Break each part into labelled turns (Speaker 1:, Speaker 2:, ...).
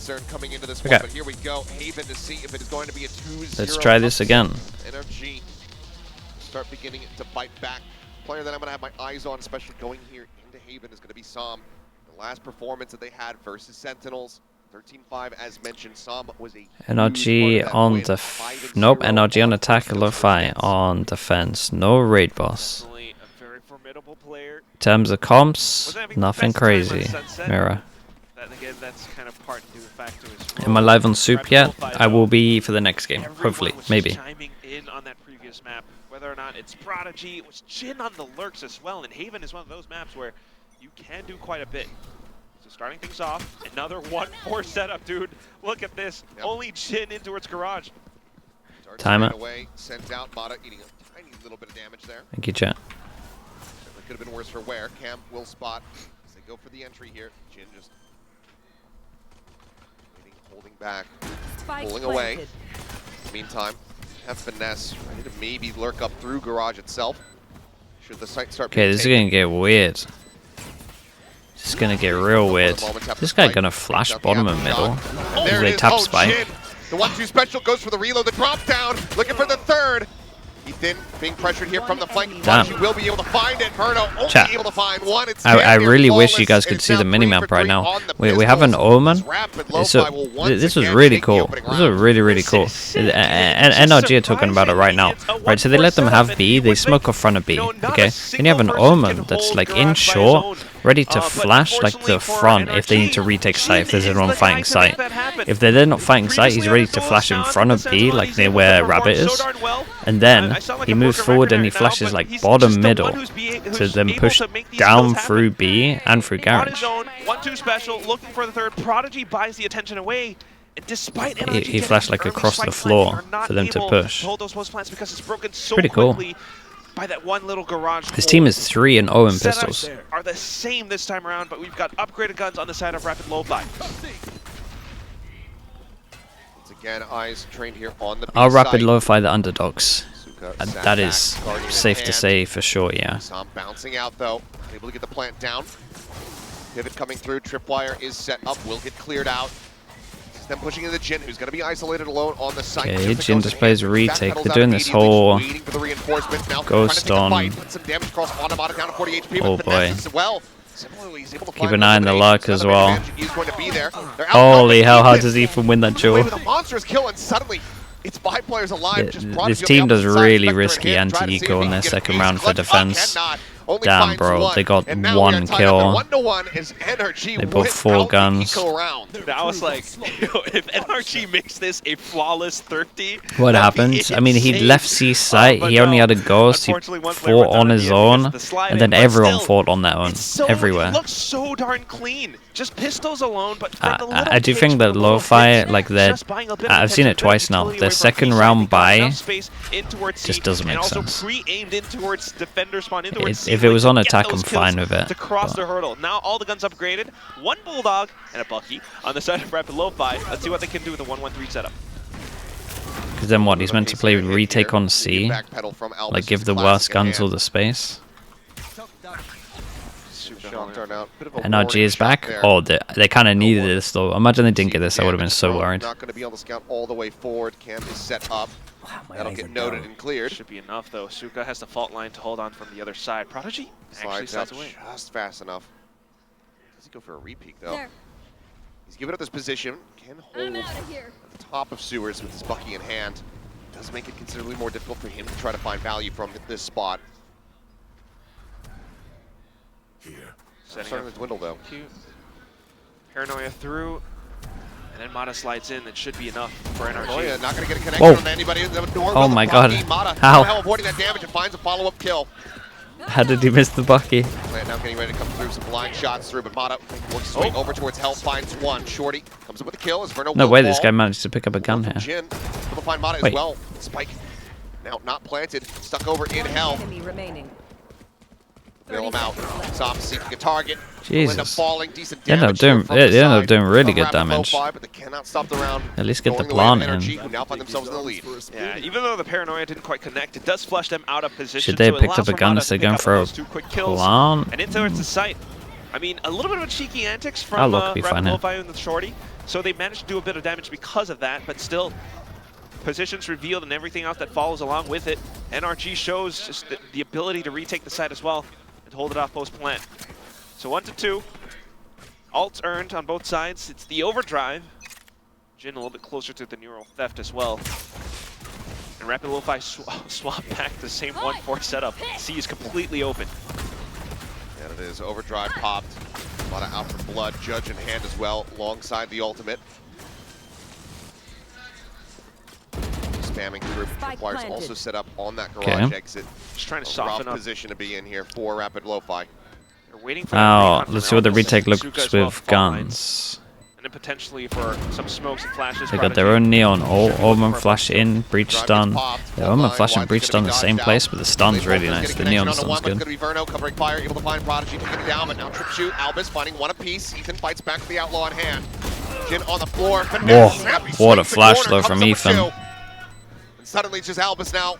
Speaker 1: concern coming into this one, but here we go. Haven to see if it is going to be a 2-0.
Speaker 2: Let's try this again.
Speaker 1: NRG start beginning to bite back. Player that I'm going to have my eyes on, especially going here into Haven, is going to be Som. The last performance that they had versus Sentinels, 13-5 as mentioned. Som was a
Speaker 2: NRG on nope, NRG on attack, Lofi on defense. No raid boss. In terms of comps, nothing crazy. Mirror. Am I live on Soup yet? I will be for the next game, hopefully, maybe.
Speaker 3: Whether or not it's Prodigy, it was Jin on the lurks as well, and Haven is one of those maps where you can do quite a bit. So starting things off, another 1-4 setup, dude. Look at this. Yep. Only Jin into its garage.
Speaker 2: Time it.
Speaker 1: Away, sent out, Mata eating a tiny little bit of damage there.
Speaker 2: Thank you, chat.
Speaker 1: It could have been worse for Ware. Cam will spot as they go for the entry here. Jin just waiting, holding back, pulling away. Meantime, have finesse, ready to maybe lurk up through garage itself. Should the site start?
Speaker 2: Okay, this is gonna get weird. This is gonna get real weird. This guy gonna flash bottom and middle.
Speaker 1: There
Speaker 2: they tap spike.
Speaker 1: The 1-2 special goes for the reload. The drop down, looking for the third. Ethan being pressured here from the flank.
Speaker 2: Damn.
Speaker 1: She will be able to find it. Herno only
Speaker 2: Chat.
Speaker 1: able to find one. It's
Speaker 2: I really wish you guys could see the minimap right now. We have an Omen. So this was really cool. This was really cool. NRG are talking about it right now. Right, so they let them have B. They smoke off front of B. Okay, then you have an Omen that's like in short, ready to flash like the front if they need to retake site if there's anyone fighting site. If they're not fighting site, he's ready to flash in front of B like near where Rabbit is, and then he moves forward and he flashes like bottom middle to then push down through B and through garage.
Speaker 3: 1-2 special, looking for the third. Prodigy buys the attention away. Despite
Speaker 2: he flashed like across the floor for them to push. Pretty cool.
Speaker 3: By that one little garage.
Speaker 2: This team is 3-0 in pistols.
Speaker 3: Are the same this time around, but we've got upgraded guns on the side of Rapid Lofi.
Speaker 1: Once again, eyes trained here on the B
Speaker 2: Our Rapid
Speaker 1: side.
Speaker 2: Lofi the underdogs. That is safe to say for sure, yeah.
Speaker 1: Som bouncing out though, able to get the plant down. Pivot coming through, tripwire is set up, will get cleared out. Then pushing into Jin, who's going to be isolated alone on the site.
Speaker 2: Okay, Jin displays a retake. They're doing this whole ghost on. Oh boy. Keep an eye on the luck as well. Holy hell, how does Ethan win that duel? This team does really risky anti-eco in their second round for defense. Damn, bro, they got one kill. They both 4 guns.
Speaker 3: I was like, if NRG makes this a flawless Thrifty,
Speaker 2: what happened? I mean, he left C site, he only had a ghost, he fought on his own, and then everyone fought on their own, everywhere.
Speaker 3: It looks so darn clean. Just pistols alone, but
Speaker 2: I do think that Lofi, like I've seen it twice now, their second round buy just doesn't make sense. If it was on attack, I'm fine with it.
Speaker 3: To cross the hurdle. Now all the guns upgraded. 1 Bulldog and a Bucky on the side of Rapid Lofi. Let's see what they can do with a 1-1-3 setup.
Speaker 2: Because then what? He's meant to play retake on C? Like give the worst guns all the space? NRG is back. Oh, they kind of needed this though. Imagine they didn't get this. I would have been so worried.
Speaker 1: Not going to be able to scout all the way forward. Camp is set up. That'll get noted and cleared.
Speaker 3: Should be enough though. Suka has the fault line to hold on from the other side. Prodigy actually slides away
Speaker 1: just fast enough. Does he go for a repeat though? He's giving up this position. Can hold at the top of sewers with his Bucky in hand. Does make it considerably more difficult for him to try to find value from this spot. Starting to dwindle though.
Speaker 3: Cute. Paranoia through, and then Mata slides in. That should be enough for NRG.
Speaker 1: Oh yeah, not going to get a connection on anybody.
Speaker 2: Oh my god.
Speaker 1: How? Avoiding that damage and finds a follow-up kill.
Speaker 2: How did he miss the Bucky?
Speaker 1: Now getting ready to come through, some blind shots through, but Mata works his way over towards Hell, finds one. Shorty comes up with a kill as Verno.
Speaker 2: No way, this guy managed to pick up a gun here.
Speaker 1: Jin will find Mata as well. Spike now not planted, stuck over in Hell. Bail him out. Som seeking a target.
Speaker 2: Jesus.
Speaker 1: Falling, decent
Speaker 2: they end up doing really good damage.
Speaker 1: But they cannot stop the round.
Speaker 2: At least get the plant in.
Speaker 1: Who now find themselves in the lead.
Speaker 3: Yeah, even though the Paranoia didn't quite connect, it does flush them out of position.
Speaker 2: Should they have picked up a gun instead of going for a plant?
Speaker 3: And in towards the site. I mean, a little bit of a cheeky antics from Rapid Lofi and the Shorty. So they managed to do a bit of damage because of that, but still, positions revealed and everything else that follows along with it. NRG shows just the ability to retake the site as well and hold it off post-plant. So 1-2. Ults earned on both sides. It's the Overdrive. Jin a little bit closer to the neural theft as well. And Rapid Lofi swap back to the same 1-4 setup. C is completely open.
Speaker 1: And it is Overdrive popped. A lot of out for blood. Judge in hand as well, alongside the ultimate. Spamming through. Tripwire's also set up on that garage exit.
Speaker 3: Just trying to soften up.
Speaker 1: Position to be in here for Rapid Lofi.
Speaker 3: They're waiting for
Speaker 2: let's see what the retake looks with guns.
Speaker 3: And then potentially for some smokes and flashes.
Speaker 2: They got their own neon, Omen flash in, breach stun. The Omen flash and breach stun in the same place, but the stun's really nice. The neon stun's good.
Speaker 1: It's going to be Verno covering fire, able to find Prodigy, taking it down, but now trip shoot. Albus finding one apiece. Ethan fights back with the outlaw on hand. Jin on the floor.
Speaker 2: Whoa, what a flash though from Ethan.
Speaker 1: And suddenly it's just Albus now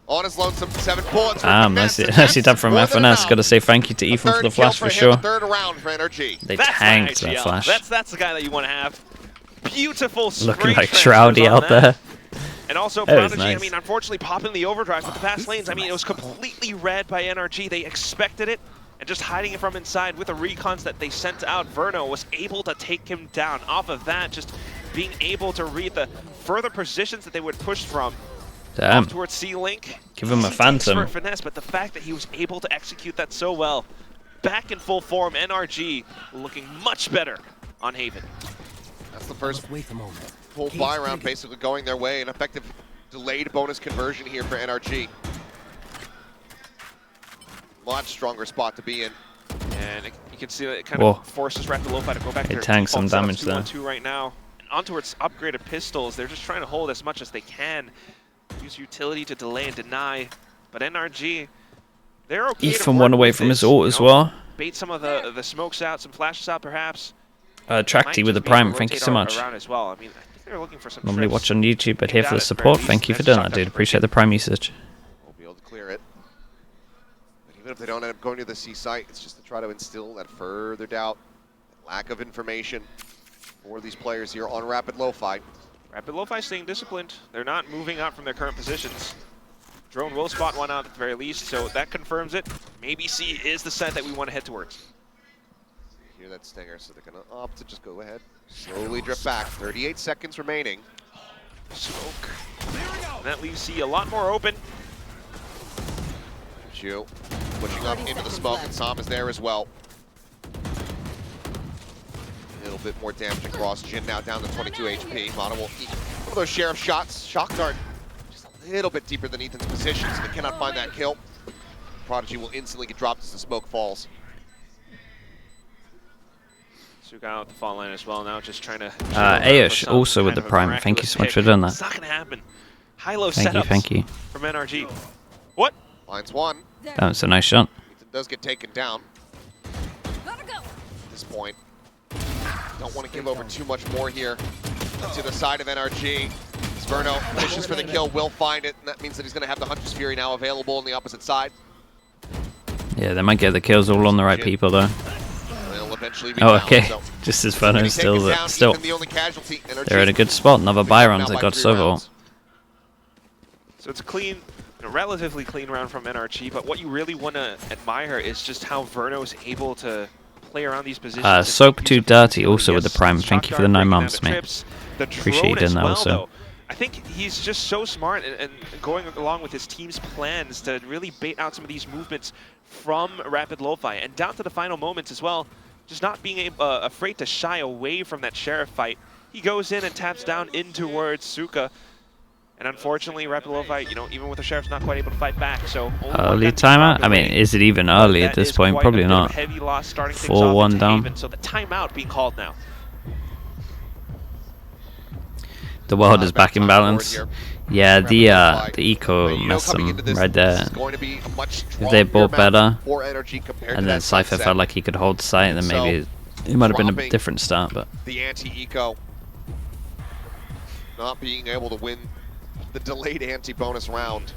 Speaker 1: on his lonesome. 7 bullets.
Speaker 2: Nicely done from FNS. Got to say thank you to Ethan for the flash for sure.
Speaker 1: Third round for NRG.
Speaker 2: They tanked that flash.
Speaker 3: That's the guy that you want to have. Beautiful
Speaker 2: looking like Shroudy out there.
Speaker 3: And also Prodigy, nice. I mean, unfortunately popping the Overdrive with the fast lanes. I mean, it was completely read by NRG. They expected it, and just hiding it from inside with the recons that they sent out, Verno was able to take him down. Off of that, just being able to read the further positions that they would push from.
Speaker 2: Damn.
Speaker 3: Towards C-Link.
Speaker 2: Give him a phantom.
Speaker 3: For finesse, but the fact that he was able to execute that so well, back in full form, NRG looking much better on Haven.
Speaker 1: That's the first full buy round basically going their way. An effective delayed bonus conversion here for NRG. Much stronger spot to be in.
Speaker 3: And you can see that it kind of forces Rapid Lofi to go back to their
Speaker 2: tanks some damage there.
Speaker 3: 2-1-2 right now. And onto its upgraded pistols, they're just trying to hold as much as they can. Use utility to delay and deny, but NRG, they're okay.
Speaker 2: Ethan won away from his ult as well.
Speaker 3: Bait some of the smokes out, some flashes out perhaps.
Speaker 2: Tracty with the prime, thank you so much.
Speaker 3: As well. I mean, I think they're looking for some
Speaker 2: normally watch on YouTube, but here for the support. Thank you for doing that, dude. Appreciate the prime usage.
Speaker 1: We'll be able to clear it. But even if they don't end up going to the C site, it's just to try to instill that further doubt, that lack of information for these players here on Rapid Lofi.
Speaker 3: Rapid Lofi staying disciplined. They're not moving out from their current positions. Drone will spot one out at the very least, so that confirms it. Maybe C is the set that we want to head towards.
Speaker 1: Hear that stinger, so they're going to opt to just go ahead. Slowly drift back. 38 seconds remaining.
Speaker 3: Smoke. And that leaves C a lot more open.
Speaker 1: Chu pushing up into the smoke, and Sam is there as well. A little bit more damage across. Jin now down to 22 HP. Mana will eat one of those sheriff shots. Shock dart just a little bit deeper than Ethan's position, so they cannot find that kill. Prodigy will instantly get dropped as the smoke falls.
Speaker 3: Suga out the fall line as well now, just trying to...
Speaker 2: Ayush also with the prime. Thank you so much for doing that.
Speaker 3: It's not going to happen. High-low setups
Speaker 2: thank you.
Speaker 3: From NRG. What?
Speaker 1: Lines one.
Speaker 2: That was a nice shot.
Speaker 1: Ethan does get taken down. At this point. Don't want to give over too much more here to the side of NRG. Verno pushes for the kill, will find it, and that means that he's going to have the Hunter's Fury now available on the opposite side.
Speaker 2: Yeah, they might get the kills all on the right people though.
Speaker 1: They'll eventually be
Speaker 2: okay.
Speaker 1: So
Speaker 2: just as Verno still
Speaker 1: the only casualty.
Speaker 2: They're in a good spot. Another buy round. They got Sovo.
Speaker 3: So it's clean, a relatively clean round from NRG, but what you really want to admire is just how Verno's able to play around these positions.
Speaker 2: Soap Too Dirty also with the prime. Thank you for the 9 months, mate. Appreciate you doing that also.
Speaker 3: I think he's just so smart and going along with his team's plans to really bait out some of these movements from Rapid Lofi. And down to the final moments as well, just not being afraid to shy away from that Sheriff fight. He goes in and taps down in towards Suka. And unfortunately, Rapid Lofi, you know, even with the Sheriff's not quite able to fight back. So
Speaker 2: early timeout? I mean, is it even early at this point? Probably not.
Speaker 3: Heavy loss starting
Speaker 2: 4-1 down.
Speaker 3: Haven, so the timeout being called now.
Speaker 2: The world is back in balance. Yeah, the eco messed them right there. If they bought better, and then Cypher felt like he could hold sight, then maybe it might have been a different start. But
Speaker 1: the anti-eco not being able to win the delayed anti-bonus round.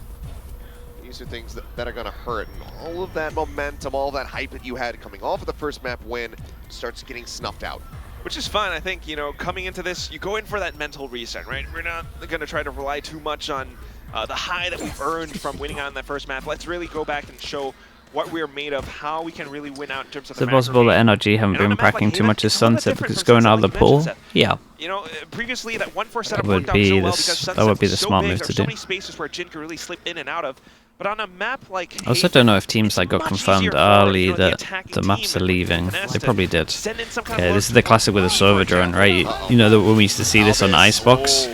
Speaker 1: These are things that are going to hurt. And all of that momentum, all that hype that you had coming off of the first map win starts getting snuffed out.
Speaker 3: Which is fun, I think, you know, coming into this, you go in for that mental reset, right? We're not going to try to rely too much on the high that we've earned from winning on that first map. Let's really go back and show what we're made of, how we can really win out in terms of
Speaker 2: Is it possible that NRG haven't been practicing too much as Sunset because it's going out of the pool? Yeah.
Speaker 3: You know, previously that 1-4 setup worked out so well because Sunset
Speaker 2: that would be the
Speaker 3: was so
Speaker 2: smart
Speaker 3: big.
Speaker 2: move
Speaker 3: There's
Speaker 2: to
Speaker 3: so
Speaker 2: do.
Speaker 3: many spaces where Jin could really slip in and out of. But on a map like
Speaker 2: I also don't know if teams like got confirmed early that the maps are leaving. They probably did. Okay, this is the classic with a server drone, right? You know that when we used to see this on Icebox,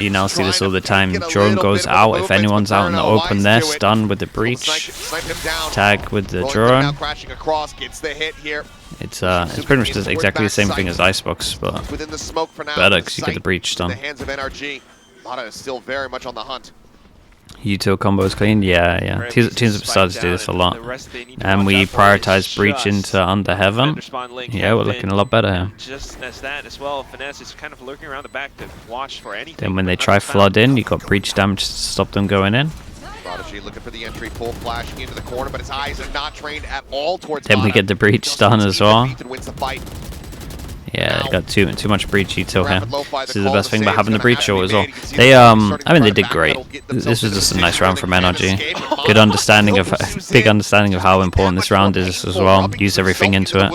Speaker 2: you now see this all the time. Drone goes out. If anyone's out in the open, they're stunned with the breach. Tag with the drone. It's pretty much just exactly the same thing as Icebox, but better because you get the breach stun.
Speaker 1: Still very much on the hunt.
Speaker 2: Util combos clean, yeah. Teams have started to do this a lot. And we prioritize breach into under heaven. Yeah, we're looking a lot better here.
Speaker 3: Just as that as well, Finesse is kind of lurking around the back to watch for anything.
Speaker 2: Then when they try flood in, you got breach damage to stop them going in.
Speaker 1: Prodigy looking for the entry, full flashing into the corner, but his eyes are not trained at all towards
Speaker 2: Then we get the breach stun as well. Yeah, they got too much breach Util here. This is the best thing about having the breach short as well. They I mean they did great. This was just a nice round from NRG. Good understanding of big understanding of how important this round is as well. Use everything into it.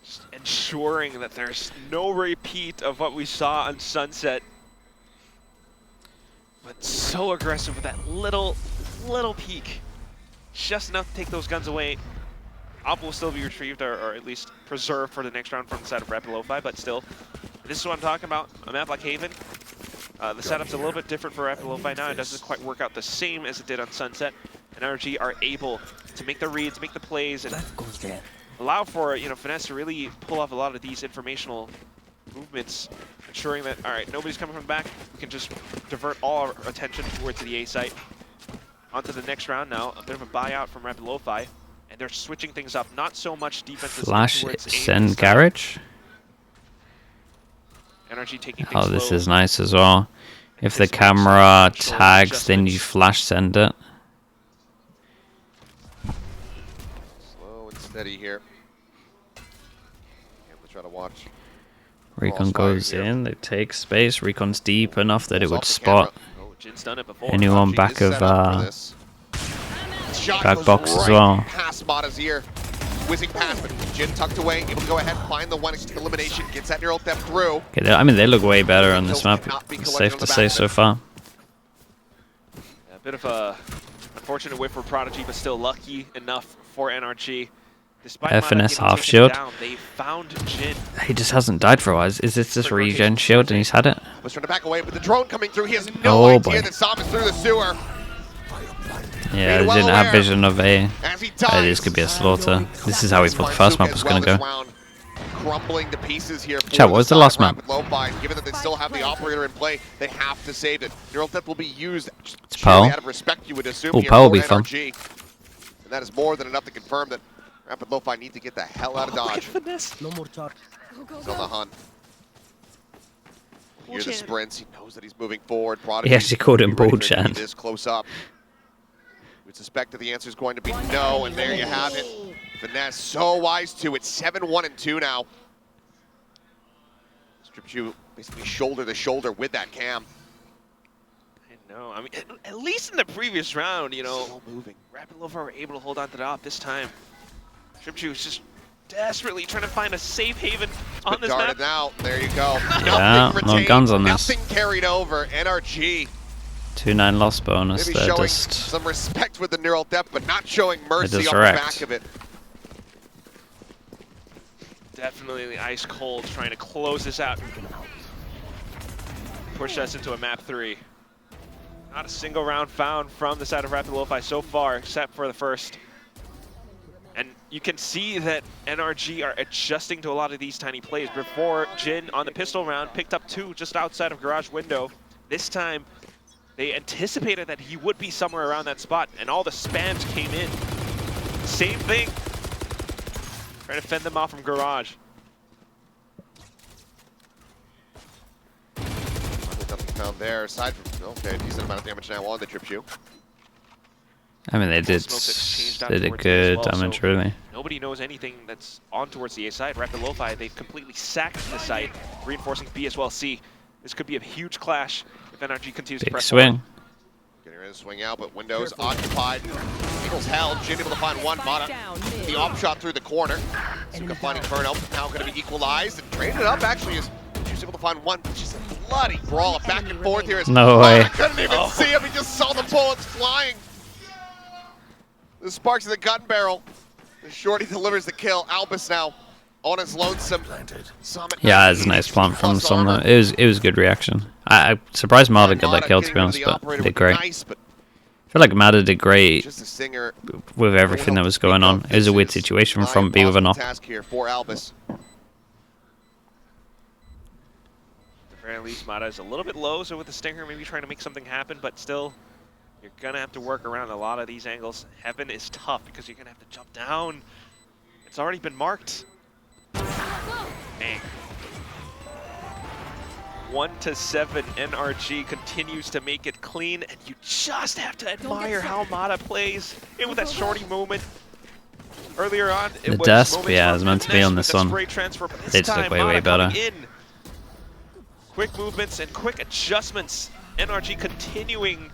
Speaker 3: Just ensuring that there's no repeat of what we saw on Sunset. But so aggressive with that little peek. Just enough to take those guns away. Op will still be retrieved or at least preserved for the next round from the side of Rapid Lofi, but still, this is what I'm talking about. A map like Haven, the setup's a little bit different for Rapid Lofi now. It doesn't quite work out the same as it did on Sunset. And NRG are able to make the reads, make the plays, and allow for Finesse to really pull off a lot of these informational movements, ensuring that, all right, nobody's coming from the back. We can just divert all our attention towards the A site. On to the next round now. A bit of a buyout from Rapid Lofi. And they're switching things up. Not so much defense.
Speaker 2: Flash send garage.
Speaker 3: NRG taking
Speaker 2: oh, this is nice as well. If the camera tags, then you flash send it.
Speaker 1: Slow and steady here. And we'll try to watch.
Speaker 2: Recon goes in. They take space. Recon's deep enough that it would spot anyone back of back box as well.
Speaker 1: Past Mata's ear. Whizzing past, but Jin tucked away, able to go ahead, find the one elimination, gets that neural depth through.
Speaker 2: Okay, I mean, they look way better on this map. Safe to say so far.
Speaker 3: A bit of a unfortunate whiff for Prodigy, but still lucky enough for NRG. Despite
Speaker 2: FNS half shield.
Speaker 3: They found Jin.
Speaker 2: He just hasn't died for a while. Is this just regen shield and he's had it?
Speaker 1: Was trying to back away, but the drone coming through, he has no idea that Sam is through the sewer.
Speaker 2: Yeah, they didn't have vision of A. This could be a slaughter. This is how we thought the first map was going to go.
Speaker 1: Crumbling to pieces here.
Speaker 2: Chat, what was the last map?
Speaker 1: Given that they still have the operator in play, they have to save it. Neural depth will be used out of respect, you would assume.
Speaker 2: Oh, Pearl will be fun.
Speaker 1: And that is more than enough to confirm that Rapid Lofi need to get the hell out of Dodge.
Speaker 4: No more charge.
Speaker 1: He's on the hunt. Hear the sprints. He knows that he's moving forward. Prodigy,
Speaker 2: he actually called him Bullchan.
Speaker 1: This close up. We suspect that the answer is going to be no, and there you have it. Finesse so wise too. It's 7-1-2 now. Strips you basically shoulder to shoulder with that cam.
Speaker 3: I know. I mean, at least in the previous round, still moving. Rapid Lofi were able to hold on to the op this time. Strips was just desperately trying to find a safe haven on this map.
Speaker 1: Now, there you go.
Speaker 2: Yeah, no guns on this.
Speaker 1: Nothing carried over. NRG.
Speaker 2: 2-9 loss bonus.
Speaker 1: Maybe showing some respect with the neural depth, but not showing mercy on the back of it.
Speaker 3: Definitely the ice cold trying to close this out. Push us into a map 3. Not a single round found from the side of Rapid Lofi so far, except for the first. And you can see that NRG are adjusting to a lot of these tiny plays. Before, Jin on the pistol round picked up 2 just outside of garage window. This time, they anticipated that he would be somewhere around that spot, and all the spams came in. Same thing. Trying to fend them off from garage.
Speaker 1: Nothing found there, aside from, okay, decent amount of damage now on the Trip Shoe.
Speaker 2: I mean, they did good damage, really.
Speaker 3: nobody knows anything that's on towards the A side. Rapid Lofi, they've completely sacked the site, reinforcing B as well C. This could be a huge clash if NRG continues to press
Speaker 2: swing.
Speaker 1: Getting ready to swing out, but windows occupied. Eagles held. Jin able to find one. Mata, the off shot through the corner. Suka finding Inferno. Now going to be equalized and traded up. Actually, is she's able to find one. Just a bloody brawl back and forth here.
Speaker 2: No way.
Speaker 1: I couldn't even see him. He just saw the bullets flying. The sparks of the gun barrel. The shorty delivers the kill. Albus now on his lonesome.
Speaker 2: Yeah, it's a nice plant from someone. It was good reaction. I'm surprised Mata got that kill, to be honest, but they did great. I feel like Mata did great with everything that was going on. It was a weird situation from B with an off.
Speaker 1: Task here for Albus.
Speaker 3: At the very least, Mata is a little bit low, so with the Stinger, maybe trying to make something happen, but still, you're gonna have to work around a lot of these angles. Heaven is tough because you're gonna have to jump down. It's already been marked. Dang. 1-7, NRG continues to make it clean, and you just have to admire how Mata plays. And with that shorty moment earlier on,
Speaker 2: the desk, yeah, it was meant to be on this one. They just look way better.
Speaker 3: Quick movements and quick adjustments. NRG continuing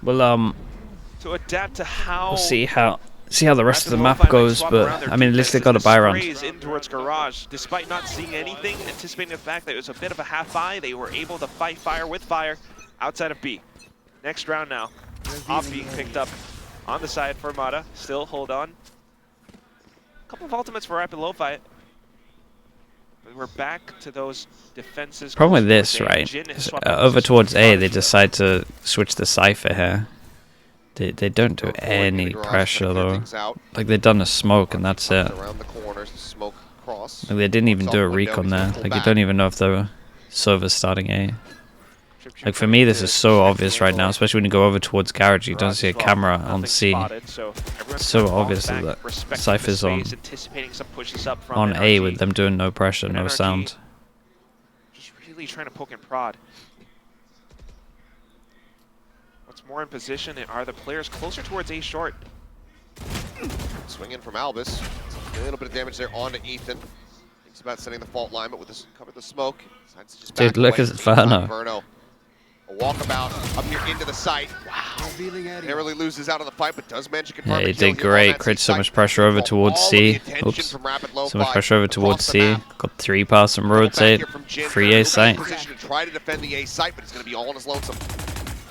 Speaker 3: to adapt to how.
Speaker 2: We'll see how the rest of the map goes, but I mean, at least they got a buy round.
Speaker 3: In towards Garage, despite not seeing anything, anticipating the fact that it was a bit of a half buy, they were able to fight fire with fire outside of B. Next round now, off being picked up on the side for Mata. Still hold on. A couple of ultimates for Rapid Lofi. But we're back to those defenses.
Speaker 2: Problem with this, right? Over towards A, they decide to switch the Cypher here. They don't do any pressure though. Like they've done a smoke and that's it. Like they didn't even do a recon there. Like you don't even know if the server's starting A. Like for me this is so obvious right now, especially when you go over towards Garage, you don't see a camera on C. It's so obvious that Cypher's on A with them doing no pressure, no sound.
Speaker 3: Just really trying to poke and prod. More in position are the players closer towards A short.
Speaker 1: Swing in from Albus. A little bit of damage there onto Ethan. Thinks about setting the fault line, but with this cover the smoke.
Speaker 2: Dude, look at Inferno.
Speaker 1: A walkabout up here into the site. Wow. Narrowly loses out of the fight, but does manage to confirm.
Speaker 2: Yeah, he did great. Creates so much pressure over towards C. Oops. So much pressure over towards C. Got 3 pass and rotate. Free A site.
Speaker 1: Try to defend the A site, but it's going to be all on his lonesome.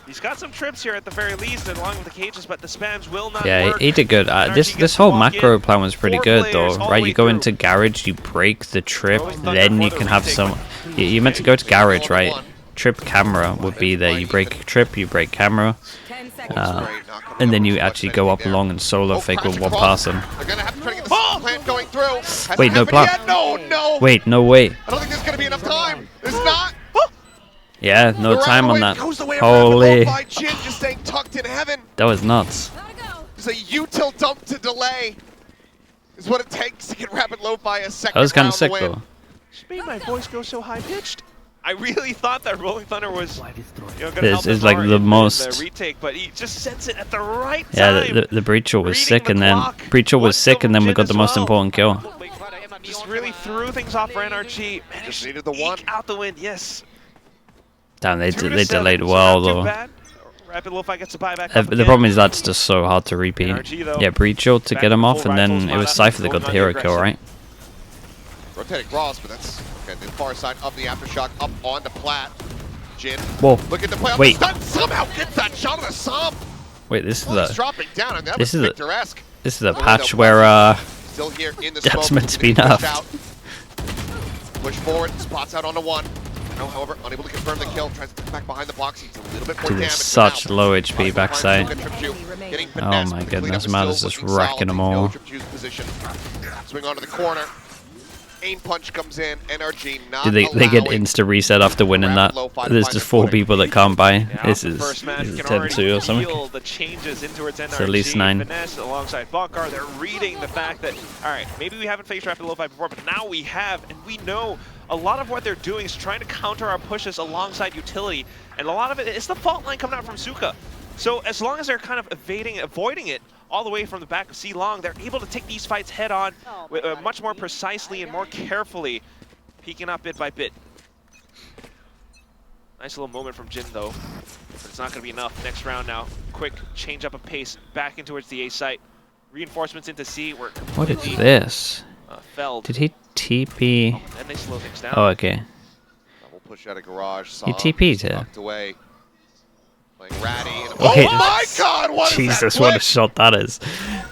Speaker 3: He's got some trips here at the very least, along with the cages, but the spams will not work.
Speaker 2: Yeah, he did good. This whole macro plan was pretty good, though, right? You go into Garage, you break the trip, then you can have some... You meant to go to Garage, right? Trip camera would be there. You break trip, you break camera, and then you actually go up along and solo fake with one person. Wait, no plan.
Speaker 1: No.
Speaker 2: Wait, no way.
Speaker 1: I don't think there's going to be enough time. There's not.
Speaker 2: Yeah, no time on that. Holy.
Speaker 1: Just staying tucked in heaven.
Speaker 2: That was nuts.
Speaker 1: It's a Util dump to delay. Is what it takes to get Rapid Lofi a second.
Speaker 2: That was kind of sick, though.
Speaker 3: Just made my voice go so high-pitched. I really thought that Rolling Thunder was, gonna
Speaker 2: this is like the most.
Speaker 3: The retake, but he just sets it at the right time.
Speaker 2: Yeah, the Breacher was sick, and then we got the most important kill.
Speaker 3: Just really threw things off for NRG.
Speaker 1: Just needed the one
Speaker 3: out the win. Yes.
Speaker 2: Damn, they delayed well though.
Speaker 3: Rapid Lofi gets a buyback.
Speaker 2: The problem is that's just so hard to repeat. Yeah, Breacher to get him off, and then it was Cypher that got the hero kill, right?
Speaker 1: Rotating cross, but that's okay. The far side of the aftershock up on the plat. Jin.
Speaker 2: Whoa.
Speaker 1: Look at the play.
Speaker 2: Wait.
Speaker 1: Somehow gets that shot on the sub.
Speaker 2: Wait, this is the.
Speaker 1: Dropping down, and that
Speaker 2: this
Speaker 1: was
Speaker 2: is
Speaker 1: picturesque.
Speaker 2: This is the patch where
Speaker 1: still here in the
Speaker 2: that's
Speaker 1: smoke,
Speaker 2: meant to be nerfed.
Speaker 1: Push forward, spots out onto one. No, however, unable to confirm the kill. Tries to get back behind the box. He's a little bit more
Speaker 2: Dude,
Speaker 1: damage.
Speaker 2: such low HP backside. Oh my goodness, Mata's just wrecking them all.
Speaker 1: Swing onto the corner. Aim punch comes in. NRG not
Speaker 2: Dude, they get insta reset after winning that. There's just 4 people that can't buy.
Speaker 3: Yeah,
Speaker 2: this is 10-2 or something.
Speaker 3: The changes in towards NRG.
Speaker 2: It's at least 9.
Speaker 3: Finesse alongside Bunkar. They're reading the fact that, all right, maybe we haven't faced Rapid Lofi before, but now we have, and we know a lot of what they're doing is trying to counter our pushes alongside utility, and a lot of it is the fault line coming out from Suka. So as long as they're kind of avoiding it, all the way from the back of C Long. They're able to take these fights head on, much more precisely and more carefully, peeking up bit by bit. Nice little moment from Jin though, but it's not going to be enough. Next round now, quick change up of pace, back in towards the A site. Reinforcements into C.
Speaker 2: What is this?
Speaker 3: Felled.
Speaker 2: Did he TP?
Speaker 3: Oh, then they slow things down.
Speaker 2: Oh, okay.
Speaker 1: Double push out of garage.
Speaker 2: He TP'd here.
Speaker 1: Away. Playing Ratty. And
Speaker 2: Wait,
Speaker 1: oh my God! What
Speaker 2: Jesus,
Speaker 1: is that
Speaker 2: what a shot that is!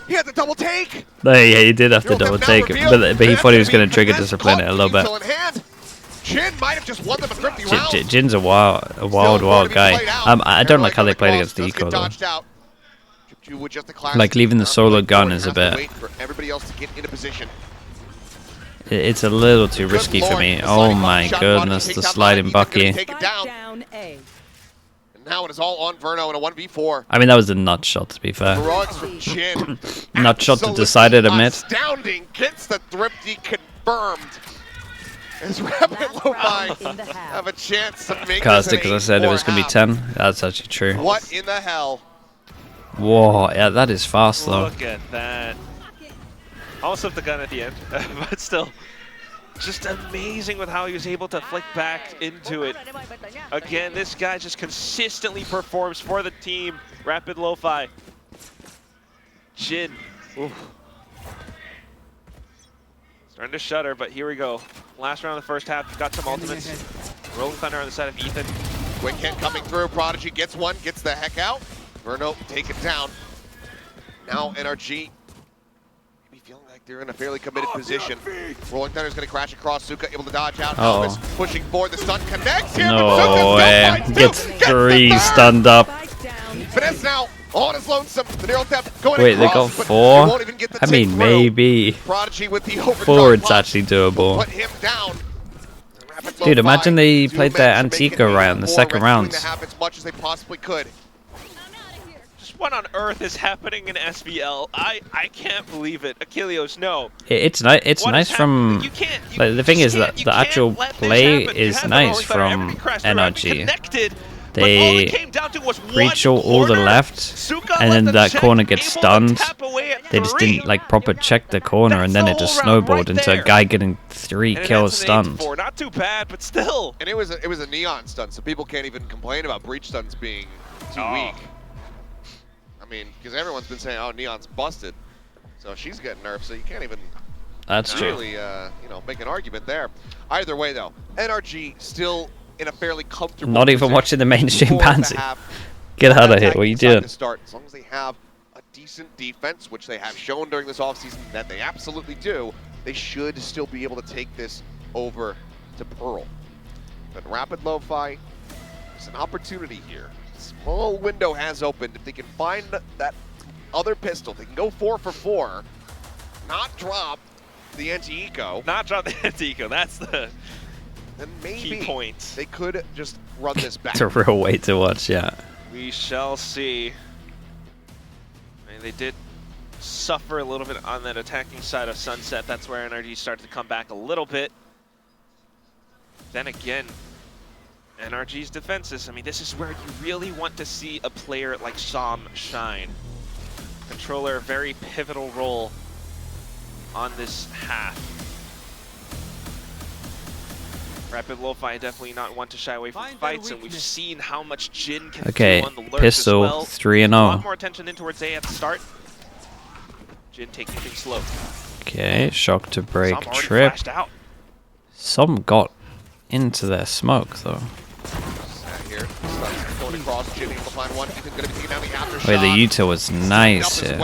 Speaker 1: He had the double take.
Speaker 2: No, yeah, he did have to double take, but he thought he was going to trigger discipline it a little bit.
Speaker 1: Jin might have just won them a Thrifty round.
Speaker 2: Jin's a wild guy. I don't like how they played against the eco though. Like leaving the solo gun is a bit.
Speaker 1: Everybody else to get into position.
Speaker 2: It's a little too risky for me. Oh my goodness, the sliding Bucky.
Speaker 1: Now it is all on Verno in a 1v4.
Speaker 2: I mean, that was a nut shot, to be fair. Nut shot to decide it a mid.
Speaker 1: Astounding, gets the Thrifty confirmed. As Rapid Lofi have a chance to make
Speaker 2: because I said it was going to be 10. That's actually true.
Speaker 1: What in the hell?
Speaker 2: Whoa, yeah, that is fast though.
Speaker 3: Look at that. Almost left the gun at the end, but still. Just amazing with how he was able to flick back into it. Again, this guy just consistently performs for the team. Rapid Lofi. Jin. Oof. Starting to shudder, but here we go. Last round of the first half, got some ultimates. Rolling Thunder on the side of Ethan.
Speaker 1: Quick hit coming through. Prodigy gets one, gets the heck out. Verno take it down. Now NRG. Feeling like they're in a fairly committed position. Rolling Thunder's going to crash across. Suka able to dodge out. Elvis pushing forward. The stun connects here.
Speaker 2: No way. Gets 3 stunned up.
Speaker 1: Finesse now on his lonesome. The neural theft going
Speaker 2: Wait,
Speaker 1: across,
Speaker 2: they got 4? I mean, maybe.
Speaker 1: Prodigy with the overdrive
Speaker 2: 4, it's actually doable.
Speaker 1: Put him down.
Speaker 2: Dude, imagine they played their Antico round, the second round.
Speaker 1: As much as they possibly could.
Speaker 3: What on earth is happening in SVL? I can't believe it. Achilleos, no.
Speaker 2: It's nice from. Like, the thing is that the actual play is nice from NRG. They reach all the left, and then that corner gets stunned. They just didn't like proper check the corner, and then it just snowballed into a guy getting 3 kills stunned.
Speaker 3: Not too bad, but still.
Speaker 1: And it was a neon stun, so people can't even complain about breach stuns being too weak. I mean, because everyone's been saying, "Oh, Neon's busted," so she's getting nerfed. So you can't even really, make an argument there. Either way, though, NRG still in a fairly comfortable.
Speaker 2: Not even watching the mainstream Pansy. Get out of here! What are you doing?
Speaker 1: As long as they have a decent defense, which they have shown during this offseason that they absolutely do, they should still be able to take this over to Pearl. But Rapid Lofi, there's an opportunity here. Small window has opened. If they can find that other pistol, they can go 4 for 4, not drop the anti-eco.
Speaker 3: Not drop the anti-eco, that's the
Speaker 1: then maybe
Speaker 3: key point.
Speaker 1: They could just run this back.
Speaker 2: It's a real way to watch, yeah.
Speaker 3: We shall see. I mean, they did suffer a little bit on that attacking side of Sunset. That's where NRG started to come back a little bit. Then again, NRG's defenses, I mean, this is where you really want to see a player like Som shine. Controller, very pivotal role on this half. Rapid Lofi definitely not one to shy away from fights, and we've seen how much Jin can do on the lurks
Speaker 2: pistol,
Speaker 3: as well.
Speaker 2: 3-0.
Speaker 3: A lot more attention in towards A at the start. Jin taking things slow.
Speaker 2: Okay, shock to break trip. Some got into their smoke though. Wait, the Util was nice here.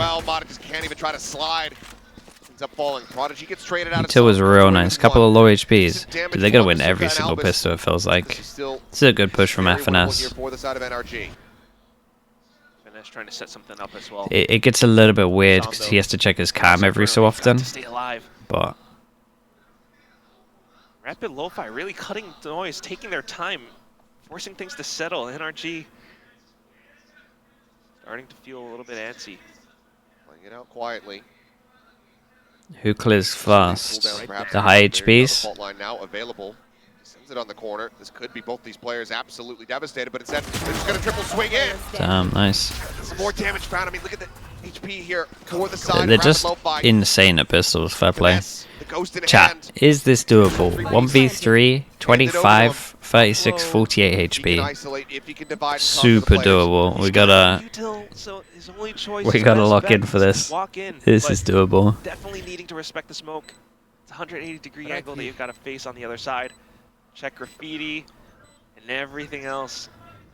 Speaker 2: Util was real nice. Couple of low HPs. Dude, they're gonna win every single pistol, it feels like. This is a good push from FNS.
Speaker 3: Trying to set something up as well.
Speaker 2: It gets a little bit weird because he has to check his cam every so often. But
Speaker 3: Rapid Lofi really cutting the noise, taking their time, forcing things to settle. NRG starting to feel a little bit antsy.
Speaker 1: Playing it out quietly.
Speaker 2: Who clears fast? The high HPs?
Speaker 1: Fault line now available. Sends it on the corner. This could be both these players absolutely devastated, but instead they're just going to triple swing in.
Speaker 2: Damn, nice.
Speaker 1: Some more damage found. I mean, look at the HP here for the side.
Speaker 2: They're just insane at pistols, fair play. Chat, is this doable? 1v3, 25, 36, 48 HP. Super doable. We gotta lock in for this. This is doable.
Speaker 3: Definitely needing to respect the smoke. It's a 180-degree angle that you've got to face on the other side. Check graffiti and everything else.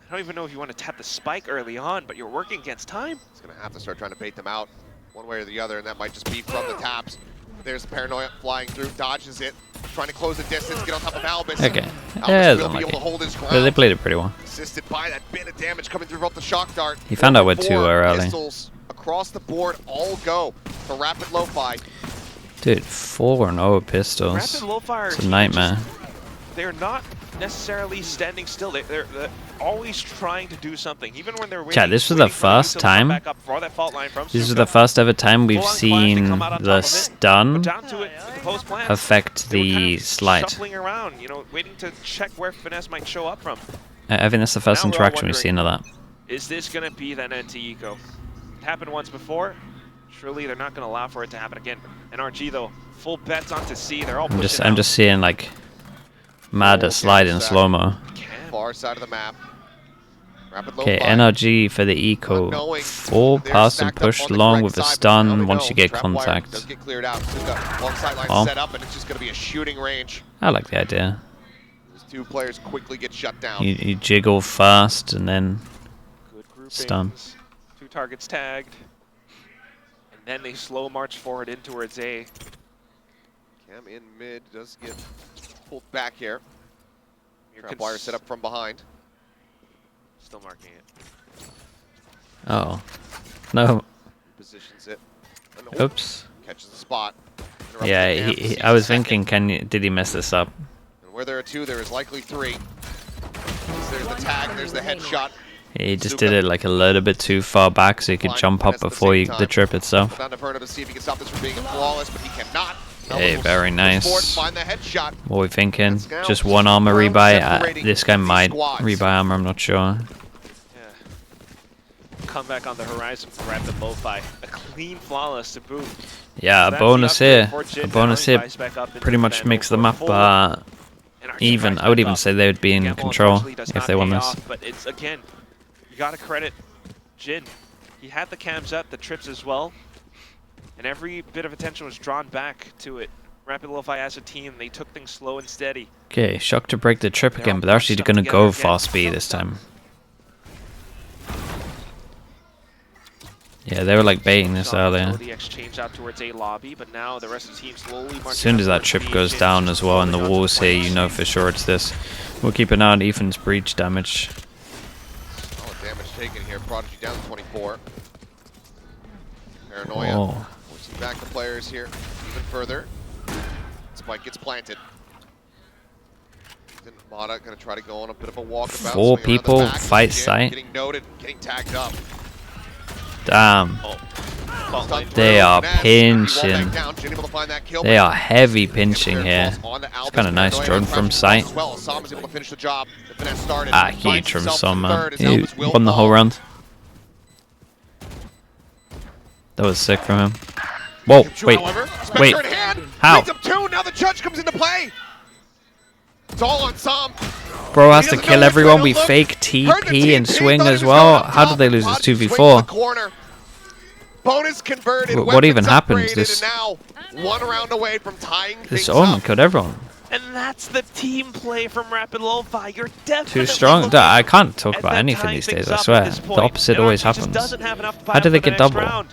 Speaker 3: I don't even know if you want to tap the spike early on, but you're working against time.
Speaker 1: He's going to have to start trying to bait them out one way or the other, and that might just be from the taps. There's Paranoia flying through, dodges it, trying to close the distance, get on top of Albus.
Speaker 2: Okay.
Speaker 1: Albus will be able to hold his ground.
Speaker 2: They played it pretty well.
Speaker 1: Assisted by that bit of damage coming through off the shock dart.
Speaker 2: He found out where to early.
Speaker 1: Pistols across the board all go for Rapid Lofi.
Speaker 2: Dude, 4-0 pistols.
Speaker 3: Rapid Lofi
Speaker 2: It's a nightmare.
Speaker 3: They're not necessarily standing still. They're always trying to do something, even when they're waiting.
Speaker 2: Chat, this was the first time. This is the first ever time we've seen the stun affect the slide.
Speaker 3: Shuffling around, you know, waiting to check where finesse might show up from.
Speaker 2: I think that's the first interaction we've seen of that.
Speaker 3: Is this gonna be that NT eco? It happened once before. Surely they're not gonna allow for it to happen again. NRG though, full bets onto C. They're all pushing
Speaker 2: I'm just seeing like mad slide in slow-mo.
Speaker 1: Far side of the map.
Speaker 2: Okay, NRG for the eco. 4 pass and push long with a stun once you get contact.
Speaker 1: Does get cleared out. Long sideline set up, and it's just going to be a shooting range.
Speaker 2: I like the idea.
Speaker 1: These 2 players quickly get shut down.
Speaker 2: You jiggle fast and then stun.
Speaker 3: 2 targets tagged, and then they slow march forward in towards A.
Speaker 1: Cam in mid does get pulled back here. Trapwire set up from behind. Still marking it.
Speaker 2: Oh. No.
Speaker 1: Positions it.
Speaker 2: Oops.
Speaker 1: Catches the spot.
Speaker 2: Yeah, I was thinking, did he mess this up?
Speaker 1: And where there are 2, there is likely 3. There's the tag, there's the headshot.
Speaker 2: He just did it like a little bit too far back so he could jump up before the trip itself.
Speaker 1: Found to see if he can stop this from being flawless, but he cannot.
Speaker 2: Hey, very nice.
Speaker 1: Find the headshot.
Speaker 2: What are we thinking? Just 1 armor rebuy? This guy might rebuy armor, I'm not sure.
Speaker 3: Comeback on the horizon for Rapid Lofi. A clean flawless to boot.
Speaker 2: Yeah, a bonus here. A bonus here pretty much makes the map even. I would even say they would be in control if they won this.
Speaker 3: But it's, again, you gotta credit Jin. He had the cams up, the trips as well, and every bit of attention was drawn back to it. Rapid Lofi as a team, they took things slow and steady.
Speaker 2: Okay, shock to break the trip again, but they're actually gonna go fast speed this time. Yeah, they were like baiting this earlier. As soon as that trip goes down as well and the walls here, you know for sure it's this. We'll keep an eye on Ethan's breach damage.
Speaker 1: Solid damage taken here. Prodigy down to 24. Paranoia. Forcing back the players here even further. Spike gets planted. Mata gonna try to go on a bit of a walkabout.
Speaker 2: 4 people fight site.
Speaker 1: Getting noted, getting tagged up.
Speaker 2: Damn. They are pinching. They are heavy pinching here. It's kind of nice drone from sight. Ah, huge from Som. He won the whole round. That was sick from him. Whoa, wait. How?
Speaker 1: Now the judge comes into play. It's all on Som.
Speaker 2: Bro has to kill everyone. We fake TP and swing as well. How did they lose this 2v4?
Speaker 1: Bonus converted.
Speaker 2: What even happened? This
Speaker 1: now 1 round away from tying.
Speaker 2: This Omen killed everyone.
Speaker 3: And that's the team play from Rapid Lofi. You're definitely
Speaker 2: too strong. I can't talk about anything these days, I swear. The opposite always happens. How do they get double?
Speaker 3: And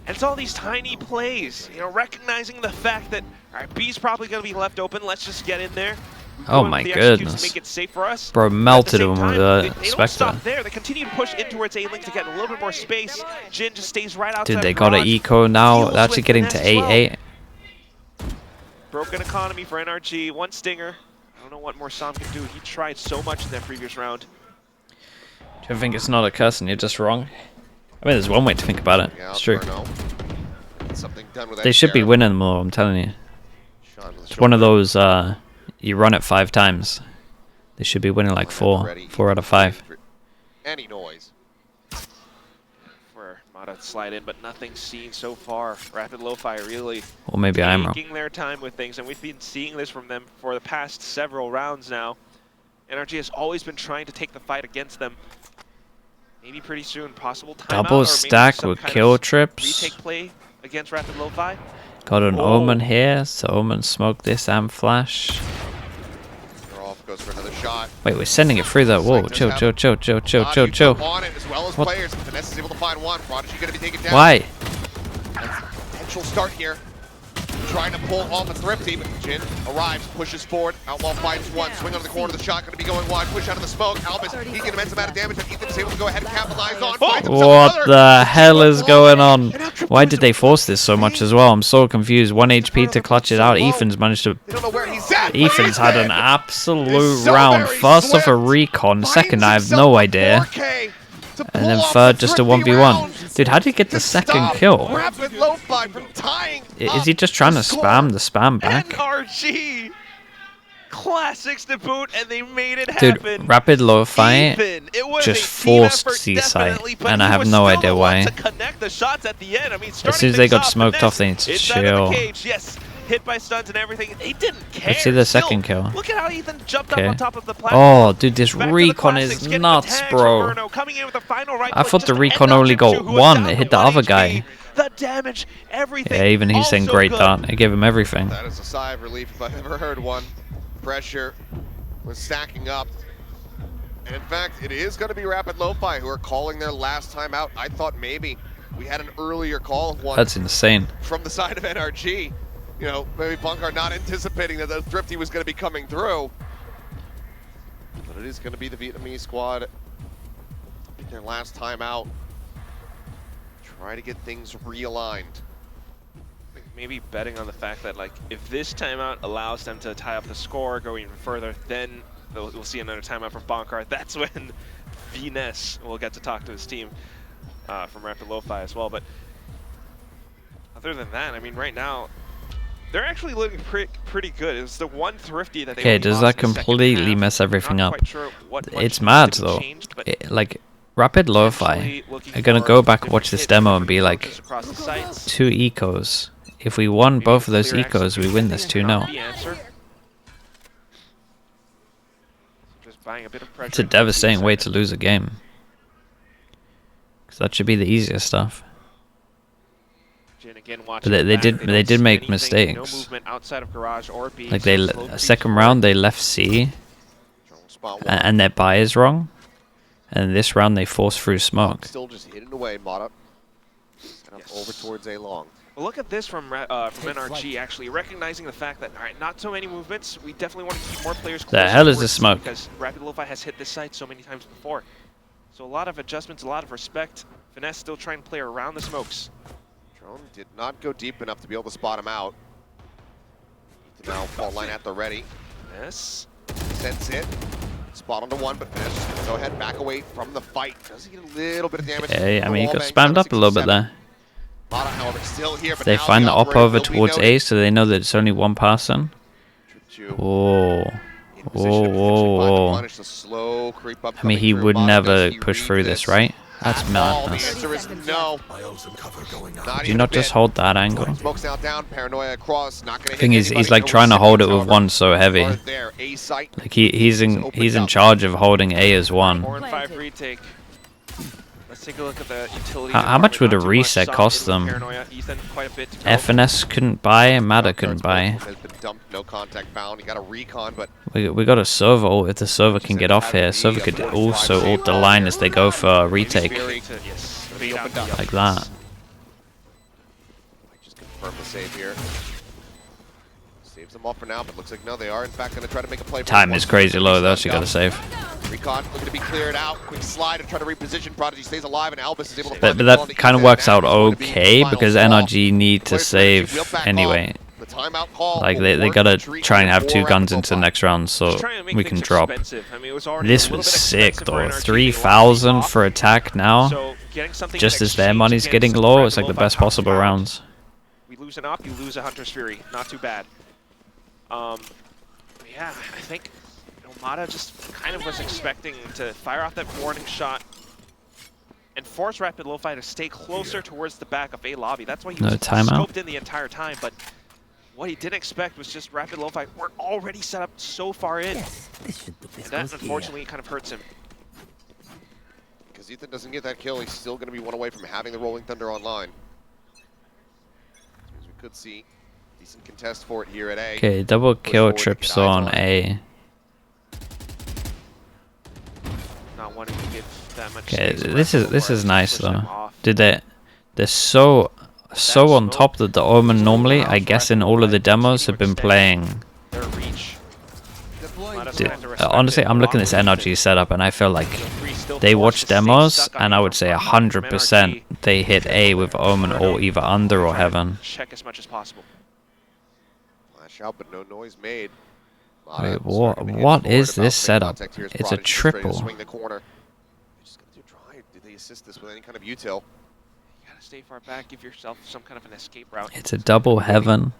Speaker 3: it's all these tiny plays, you know, recognizing the fact that, all right, B's probably going to be left open. Let's just get in there.
Speaker 2: Oh my goodness.
Speaker 3: Make it safe for us.
Speaker 2: Bro melted him with a
Speaker 3: Spectre. They don't stop there. They continue to push in towards A-Link to get a little bit more space. Jin just stays right outside.
Speaker 2: Dude, they got an eco now. They're actually getting to 8-8.
Speaker 3: Broken economy for NRG. 1 stinger. I don't know what more Som can do. He tried so much in that previous round.
Speaker 2: Do you think it's not a curse and you're just wrong? I mean, there's one way to think about it. It's true. They should be winning more, I'm telling you. It's one of those, you run it 5 times. They should be winning like 4 out of 5.
Speaker 1: Any noise.
Speaker 3: For Mata slide in, but nothing seen so far. Rapid Lofi really
Speaker 2: or maybe I'm wrong.
Speaker 3: taking their time with things, and we've been seeing this from them for the past several rounds now. NRG has always been trying to take the fight against them. Maybe pretty soon, possible timeout,
Speaker 2: Double stack with kill trips.
Speaker 3: Retake play against Rapid Lofi.
Speaker 2: Got an Omen here, so Omen smoke this and flash.
Speaker 1: Goes for another shot.
Speaker 2: Wait, we're sending it through that wall. Chill.
Speaker 1: On it as well as players. Finesse is able to find one. Prodigy going to be taken down.
Speaker 2: Why?
Speaker 1: Potential start here. Trying to pull off a Thrifty, but Jin arrives, pushes forward. Outlaw finds one. Swing on the corner of the shot. Going to be going wide. Push out of the smoke. Albus, he can immense amount of damage, but Ethan's able to go ahead and capitalize on.
Speaker 2: What the hell is going on? Why did they force this so much as well? I'm so confused. 1 HP to clutch it out. Ethan's managed to...
Speaker 1: They don't know where he's at.
Speaker 2: Ethan's had an absolute round. First off a recon. Second, I have no idea. And then third, just a 1v1. Dude, how did he get the second kill? Is he just trying to spam the spam back?
Speaker 3: NRG! Classics to boot, and they made it happen.
Speaker 2: Dude, Rapid Lofi just forced C-site, and I have no idea why. As soon as they got smoked off, they need to chill.
Speaker 3: Yes, hit by stuns and everything. They didn't care.
Speaker 2: Let's see the second kill.
Speaker 3: Look at how Ethan jumped up on top of the platform.
Speaker 2: Oh, dude, this recon is nuts, bro. I thought the recon only got one. It hit the other guy.
Speaker 3: The damage, everything.
Speaker 2: Yeah, even he's saying great dart. I gave him everything.
Speaker 1: That is a sigh of relief if I've ever heard one. Pressure was stacking up. And in fact, it is going to be Rapid Lofi who are calling their last time out. I thought maybe we had an earlier call of one.
Speaker 2: That's insane.
Speaker 1: From the side of NRG. You know, maybe Bunkar not anticipating that the Thrifty was going to be coming through. But it is going to be the Vietnamese squad. Their last time out. Try to get things realigned.
Speaker 3: Maybe betting on the fact that, like, if this timeout allows them to tie up the score, go even further, then we'll see another timeout from Bunkar. That's when Vines will get to talk to his team from Rapid Lofi as well. But other than that, I mean, right now, they're actually looking pretty good. It's the one Thrifty that they
Speaker 2: Okay, does that completely mess everything up?
Speaker 3: Sure
Speaker 2: it's mad, though. Like, Rapid Lofi are going to go back and watch this demo and be like, 2 ecos. If we won both of those ecos, we win this 2-0. It's a devastating way to lose a game. Because that should be the easiest stuff. But they did make mistakes. Like second round they left C, and their buy is wrong. And this round they forced through smoke.
Speaker 1: Still just hidden away, Mata. Over towards A long.
Speaker 3: Well, look at this from NRG, actually recognizing the fact that, all right, not so many movements. We definitely want to keep more players close.
Speaker 2: The hell is this smoke?
Speaker 3: Because Rapid Lofi has hit this site so many times before. So a lot of adjustments, a lot of respect. Finesse still trying to play around the smokes.
Speaker 1: Drone did not go deep enough to be able to spot him out. Now fault line at the ready.
Speaker 3: Yes.
Speaker 1: Sends it. Spot onto one, but Finesse just gonna go ahead and back away from the fight. Does he get a little bit of damage?
Speaker 2: Okay, I mean, he got spammed up a little bit there.
Speaker 1: Mata, however, still here, but
Speaker 2: they find the op over towards A, so they know that it's only one person. Whoa. Whoa. I mean, he would never push through this, right? That's madness.
Speaker 1: The answer is no.
Speaker 2: Did you not just hold that angle?
Speaker 1: Smokes now down, paranoia across, not gonna
Speaker 2: The thing is, he's like trying to hold it with one so heavy. Like he's in charge of holding A as one.
Speaker 3: 4 and 5 retake. Let's take a look at the utility.
Speaker 2: How much would a reset cost them? FNS couldn't buy, Mata couldn't buy.
Speaker 1: No contact found. He got a recon, but
Speaker 2: we got a server ult. If the server can get off here, server could also ult the line as they go for a retake. Like that.
Speaker 1: Just confirm the save here. Saves them off for now, but looks like no, they are in fact going to try to make a play.
Speaker 2: Time is crazy low though, so you gotta save.
Speaker 1: Recon looking to be cleared out. Quick slide and try to reposition. Prodigy stays alive, and Albus is able to.
Speaker 2: But that kind of works out okay because NRG need to save anyway. Like they gotta try and have 2 guns into the next round so we can drop. This was sick though. 3,000 for attack now. Just as their money's getting low, it's like the best possible rounds.
Speaker 3: We lose an op, you lose a Hunter's Fury. Not too bad. Yeah, I think Mata just kind of was expecting to fire off that warning shot. and force Rapid Lofi to stay closer towards the back of A lobby. That's why he
Speaker 2: No
Speaker 3: was
Speaker 2: timeout.
Speaker 3: scoped in the entire time, but what he didn't expect was just Rapid Lofi were already set up so far in.
Speaker 4: Yes, this should do this.
Speaker 3: And that unfortunately kind of hurts him.
Speaker 1: Because Ethan doesn't get that kill, he's still going to be one away from having the Rolling Thunder online. As we could see, decent contest for it here at A.
Speaker 2: Okay, double kill trips on A.
Speaker 3: Not wanting to give that much.
Speaker 2: Okay, this is nice though. Did they're so on top that the Omen normally, I guess in all of the demos, have been playing.
Speaker 3: Their reach.
Speaker 2: Dude, honestly, I'm looking at this NRG setup and I feel like they watch demos and I would say 100% they hit A with Omen or either under or Heaven.
Speaker 3: Check as much as possible.
Speaker 1: Flash out, but no noise made.
Speaker 2: Wait, what is this setup? It's a triple.
Speaker 1: Swing the corner. Just gonna do drive. Did they assist this with any kind of util?
Speaker 3: You gotta stay far back. Give yourself some kind of an escape route.
Speaker 2: It's a double Heaven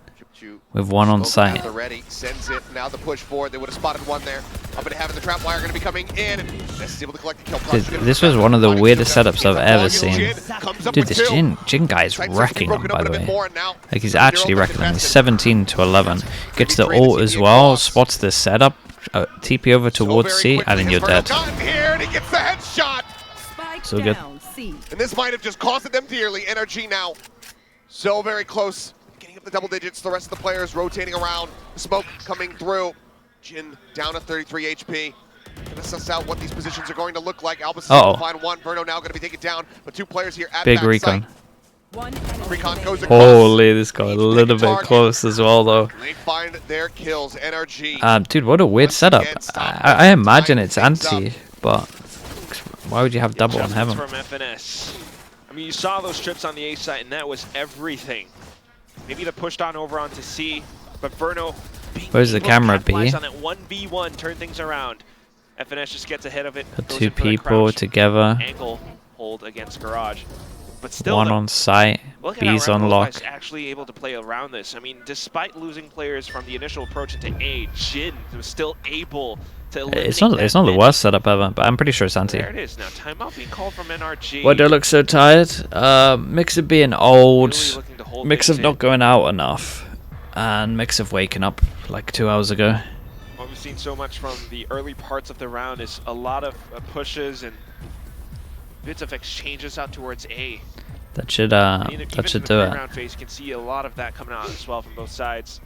Speaker 2: with one on site.
Speaker 1: Ready, sends it. Now the push forward. They would have spotted one there. Up and having the trap wire going to be coming in. Ness is able to collect the kill.
Speaker 2: This was one of the weirdest setups I've ever seen. Dude, this Jin guy is wrecking them, by the way. Like, he's actually wrecking them. He's 17 to 11. Gets the ult as well, spots this setup, TP over towards C, and then you're dead.
Speaker 1: Here, and he gets the headshot.
Speaker 2: So good.
Speaker 1: And this might have just costed them dearly. NRG now so very close. Getting up the double digits. The rest of the players rotating around. The smoke coming through. Jin down at 33 HP. Gonna suss out what these positions are going to look like. Albus is able to find one. Verno now gonna be taken down. But two players here at
Speaker 2: Big
Speaker 1: back
Speaker 2: recon.
Speaker 1: Recon goes across.
Speaker 2: Holy, this got a little bit close as well, though.
Speaker 1: They find their kills. NRG.
Speaker 2: Dude, what a weird setup. I imagine it's anti, but why would you have double on Heaven?
Speaker 3: From FNS. I mean, you saw those trips on the A site, and that was everything. Maybe they pushed on over onto C, but Verno.
Speaker 2: Where's the camera, B?
Speaker 3: On that 1v1, turn things around. FNS just gets ahead of it.
Speaker 2: Two people together.
Speaker 3: Ankle hold against Garage. But still,
Speaker 2: one on site. B's on lock.
Speaker 3: Actually able to play around this. I mean, despite losing players from the initial approach into A, Jin was still able to eliminate
Speaker 2: it's not the worst setup ever, but I'm pretty sure it's anti.
Speaker 3: There it is now. Timeout being called from NRG.
Speaker 2: Why do I look so tired? Mix of being old,
Speaker 3: really
Speaker 2: mix of not going out enough, and mix of waking up like 2 hours ago.
Speaker 3: What we've seen so much from the early parts of the round is a lot of pushes and bits of exchanges out towards A.
Speaker 2: That should do it.
Speaker 3: Round phase, you can see a lot of that coming out as well from both sides.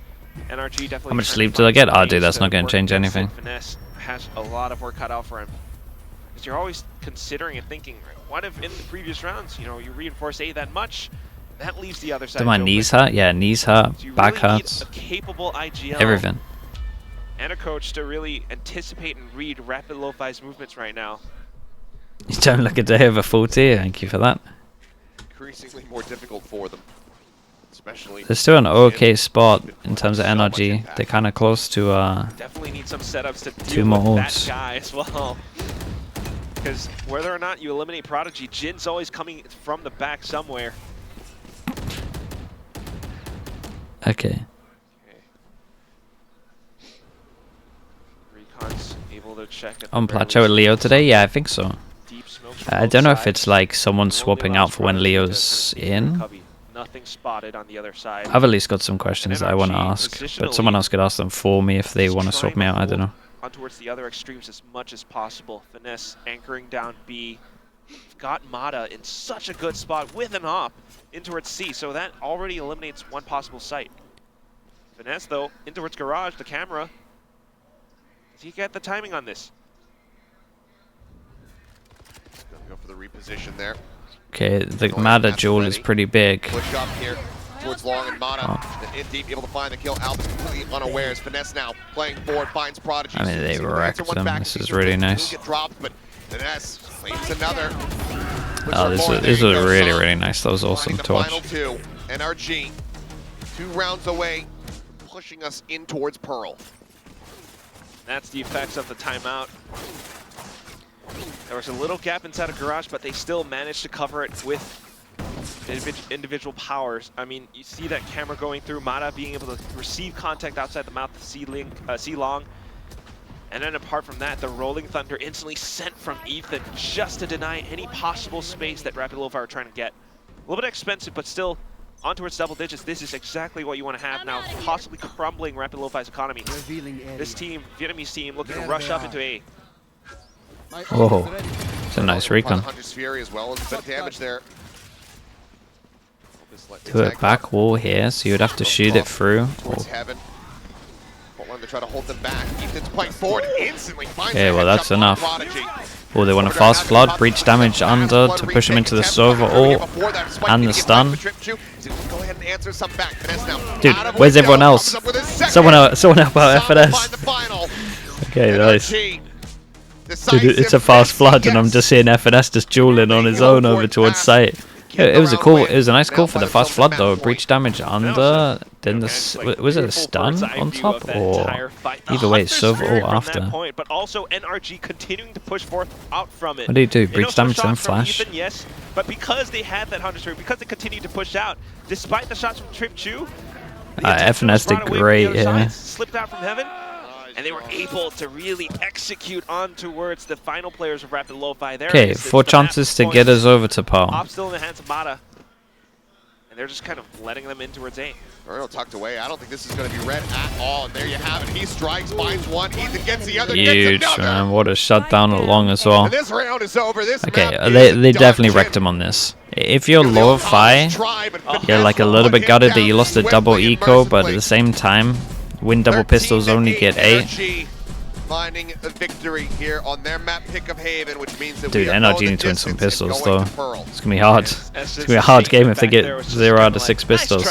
Speaker 3: NRG definitely.
Speaker 2: How much sleep did I get? Oh, dude, that's not going to change anything.
Speaker 3: Finesse has a lot of work cut out for him. Because you're always considering and thinking, what if in the previous rounds, you know, you reinforce A that much, that leaves the other side.
Speaker 2: Do my knees hurt? Yeah, knees hurt,
Speaker 3: so
Speaker 2: back
Speaker 3: really
Speaker 2: hurts.
Speaker 3: Need a capable IGL
Speaker 2: everything.
Speaker 3: And a coach to really anticipate and read Rapid Lofi's movements right now.
Speaker 2: You don't look a day over 40. Thank you for that.
Speaker 1: Increasingly more difficult for them, especially.
Speaker 2: They're still an okay spot in terms of NRG. They're kind of close to
Speaker 3: definitely need some setups to
Speaker 2: two
Speaker 3: deal
Speaker 2: more
Speaker 3: with
Speaker 2: ults.
Speaker 3: that guy as well. Because whether or not you eliminate Prodigy, Jin's always coming from the back somewhere.
Speaker 2: Okay.
Speaker 3: Recon's able to check
Speaker 2: On plateau with Leo today? Yeah, I think so. I don't know if it's like someone swapping out for when Leo's in.
Speaker 3: Nothing spotted on the other side.
Speaker 2: I've at least got some questions that I want to ask, but someone else could ask them for me if they want to swap me out. I don't know.
Speaker 3: On towards the other extremes as much as possible. Finesse anchoring down B. Got Mata in such a good spot with an op in towards C, so that already eliminates one possible site. Finesse though, in towards Garage, the camera. Does he get the timing on this?
Speaker 1: Go for the reposition there.
Speaker 2: Okay, the Mata duel is pretty big.
Speaker 1: Push up here towards Long and Mata. In deep, able to find the kill. Albus completely unawares. Finesse now playing forward, finds Prodigy.
Speaker 2: I mean, they wrecked them. This is really nice.
Speaker 1: Get dropped, but Finesse claims another.
Speaker 2: Oh, this was really, really nice. That was awesome to watch.
Speaker 1: Final two. NRG, 2 rounds away, pushing us in towards Pearl.
Speaker 3: That's the effects of the timeout. There was a little gap inside of Garage, but they still managed to cover it with individual powers. I mean, you see that camera going through, Mata being able to receive contact outside the mouth of C-Long, And then apart from that, the Rolling Thunder instantly sent from Ethan just to deny any possible space that Rapid Lofi are trying to get. A little bit expensive, but still on towards double digits. This is exactly what you want to have now, possibly crumbling Rapid Lofi's economy. This team, Vietnamese team, looking to rush up into A.
Speaker 2: Oh, it's a nice recon.
Speaker 1: Hunter's Fury as well as a bit of damage there.
Speaker 2: To a back wall here, so you would have to shoot it through.
Speaker 1: To try to hold them back. Ethan's playing forward instantly.
Speaker 2: Okay, well that's enough. Oh, they want a fast flood, breach damage under to push him into the server ult and the stun. Dude, where's everyone else? Someone help out FNS. Okay, nice. Dude, it's a fast flood, and I'm just seeing FNS just dueling on his own over towards site. It was a nice call for the fast flood though. Breach damage under, then was it a stun on top, or either way, server ult after.
Speaker 3: But also NRG continuing to push forth out from it.
Speaker 2: What do you do? Breach damage then flash?
Speaker 3: Ethan, yes, but because they had that Hunter's Fury, because they continued to push out, despite the shots from Trip Chu,
Speaker 2: FNS did great, yeah.
Speaker 3: Slipped out from heaven. And they were able to really execute on towards the final players of Rapid Lofi.
Speaker 2: Okay, 4 chances to get us over to par.
Speaker 3: Op still in the hands of Mata. And they're just kind of letting them in towards A.
Speaker 1: Bruno tucked away. I don't think this is going to be red at all. And there you have it. He strikes, finds one. Ethan gets the other.
Speaker 2: Huge, man. What a shutdown along as well.
Speaker 1: And this round is over. This
Speaker 2: okay, they definitely wrecked him on this. If you're Lofi, you're like a little bit gutted that you lost a double eco, but at the same time, win double pistols only get 8.
Speaker 1: Finding a victory here on their map pick of Haven, which means that
Speaker 2: dude, NRG need to win some pistols though. It's gonna be hard. It's gonna be a hard game if they get 0 out of 6 pistols.